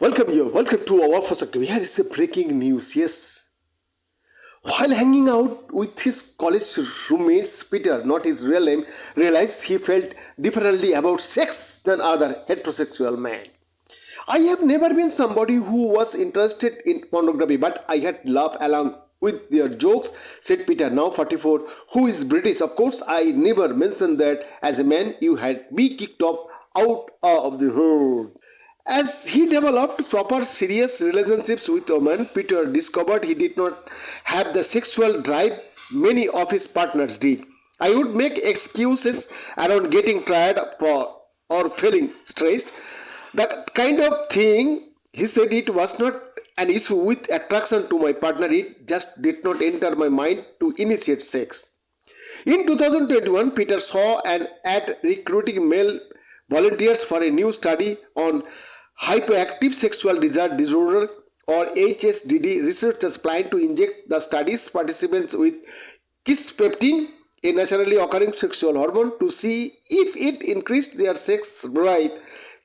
Welcome to our first activity. Here is a breaking news. Yes. While hanging out with his college roommates, Peter, not his real name, realized he felt differently about sex than other heterosexual men. I have never been somebody who was interested in pornography, but I had laughed along with their jokes, said Peter, now 44, who is British. Of course, I never mentioned that as a man you had me kicked off out of the herd. As he developed proper serious relationships with women, Peter discovered he did not have the sexual drive many of his partners did. I would make excuses around getting tired or feeling stressed. That kind of thing, he said it was not an issue with attraction to my partner, it just did not enter my mind to initiate sex. In 2021, Peter saw an ad recruiting male volunteers for a new study on hyperactive sexual desire disorder or HSDD. Researchers plan to inject the study's participants with kisspeptin, a naturally occurring sexual hormone, to see if it increased their sex drive.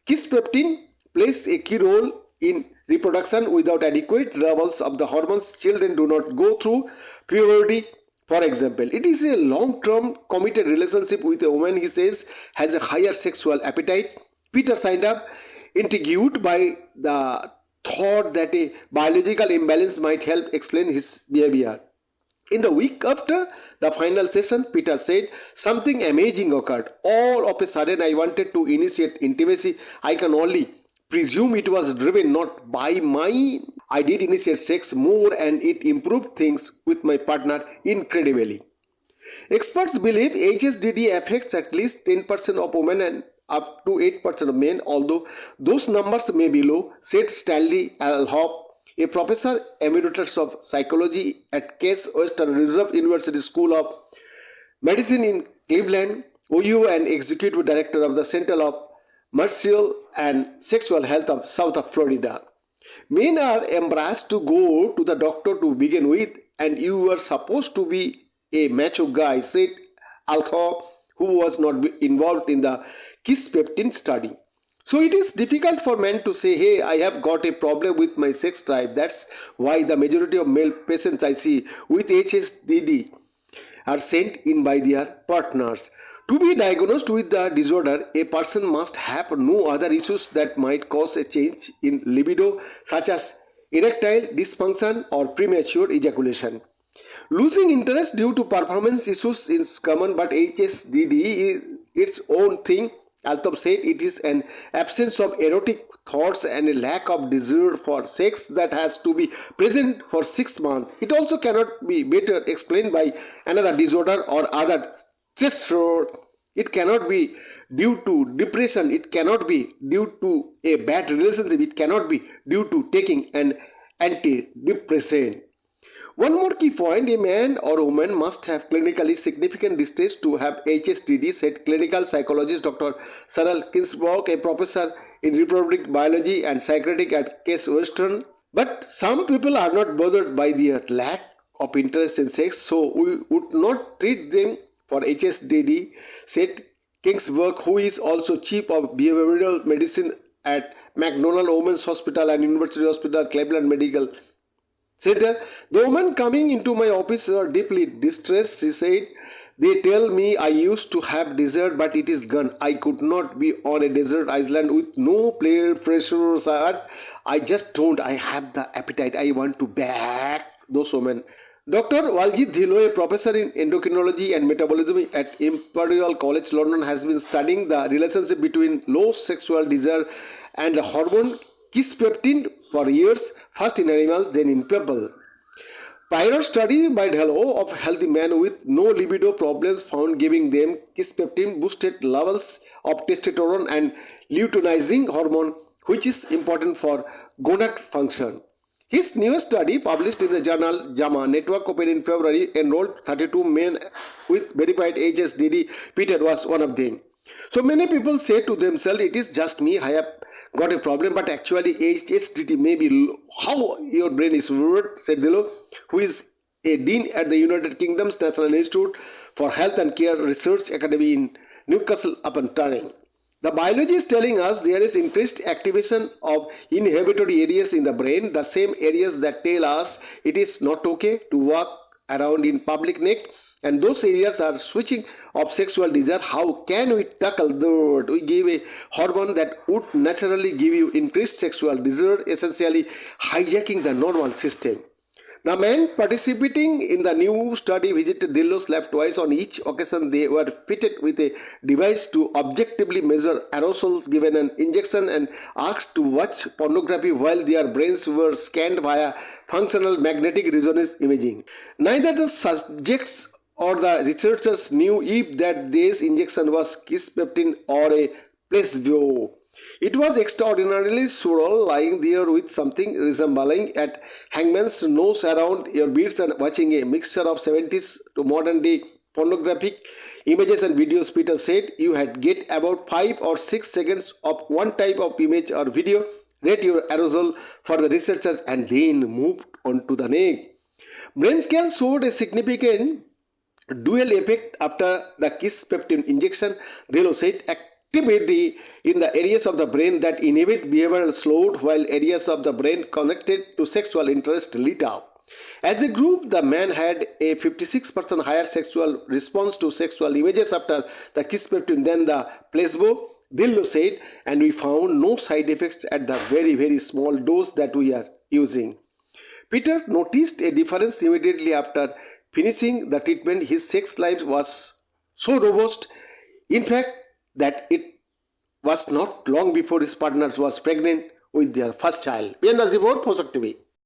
Kisspeptin plays a key role in reproduction. Without adequate levels of the hormones, children do not go through puberty. For example, it is a long-term committed relationship with a woman, he says, has a higher sexual appetite. Peter signed up, intrigued by the thought that a biological imbalance might help explain his behavior. In the week after the final session, Peter said, something amazing occurred. All of a sudden, I wanted to initiate intimacy. I can only presume it was driven not by my. I did initiate sex more and it improved things with my partner incredibly. Experts believe HSDD affects at least 10% of women and up to 8% of men, although those numbers may be low, said Stanley Alhop, a professor emeritus of psychology at Case Western Reserve University School of Medicine in Cleveland, OU, and executive director of the Center of Martial and Sexual Health of South of Florida. Men are embarrassed to go to the doctor to begin with, and you are supposed to be a macho guy, said Alhop, who was not involved in the kisspeptin study. So it is difficult for men to say, hey, I have got a problem with my sex drive. That's why the majority of male patients I see with HSDD are sent in by their partners. To be diagnosed with the disorder, a person must have no other issues that might cause a change in libido, such as erectile dysfunction or premature ejaculation. Losing interest due to performance issues is common, but HSDD is its own thing. Althop said it is an absence of erotic thoughts and a lack of desire for sex that has to be present for 6 months. It also cannot be better explained by another disorder or other stressor. It cannot be due to depression. It cannot be due to a bad relationship. It cannot be due to taking an antidepressant. One more key point, a man or woman must have clinically significant distress to have HSDD, said clinical psychologist Dr. Sarah Kinsberg, a professor in reproductive biology and psychiatric at Case Western. But some people are not bothered by their lack of interest in sex, so we would not treat them for HSDD, said Kingsburg, who is also chief of behavioral medicine at McDonald Women's Hospital and University Hospital Cleveland Medical Center. The women coming into my office are deeply distressed, she said. They tell me I used to have desire, but it is gone. I could not be on a desert island with no pressure. I just don't. I have the appetite. I want to back those women. Dr. Waljit Dhilo, a professor in endocrinology and metabolism at Imperial College London, has been studying the relationship between low sexual desire and the hormone kisspeptin for years, first in animals, then in people. Prior study by Dhilo of healthy men with no libido problems found giving them kisspeptin boosted levels of testosterone and luteinizing hormone, which is important for gonad function. His newest study, published in the journal JAMA Network Open in February, enrolled 32 men with verified HSDD. Peter was one of them. So many people say to themselves, it is just me, I have got a problem, but actually HSDD may be how your brain is wired, said Dhilo, who is a dean at the United Kingdom's National Institute for Health and Care Research Academy in Newcastle upon Tyne. The biology is telling us there is increased activation of inhibitory areas in the brain, the same areas that tell us it is not okay to walk around in public naked, and those areas are switching of sexual desire. How can we tackle that? We give a hormone that would naturally give you increased sexual desire, essentially hijacking the normal system. The men participating in the new study visited Dhillon's lab twice. On each occasion, they were fitted with a device to objectively measure aerosols, given an injection, and asked to watch pornography while their brains were scanned via functional magnetic resonance imaging. Neither the subjects or the researchers knew if that this injection was kisspeptin or a placebo. It was extraordinarily surreal, lying there with something resembling a hangman's noose around your beads and watching a mixture of 70s to modern day pornographic images and videos. Peter said you had get about 5 or 6 seconds of one type of image or video, rate your arousal for the researchers, and then moved on to the next. Brain scans showed a significant dual effect after the kisspeptin injection. Dhillon said activity in the areas of the brain that inhibit behavior slowed, while areas of the brain connected to sexual interest lit up. As a group, the men had a 56% higher sexual response to sexual images after the kisspeptin than the placebo, Dhillon said, and we found no side effects at the very small dose that we are using. Peter noticed a difference immediately after finishing the treatment. His sex life was so robust, in fact, that it was not long before his partner was pregnant with their first child. Behind the report, Posak TV.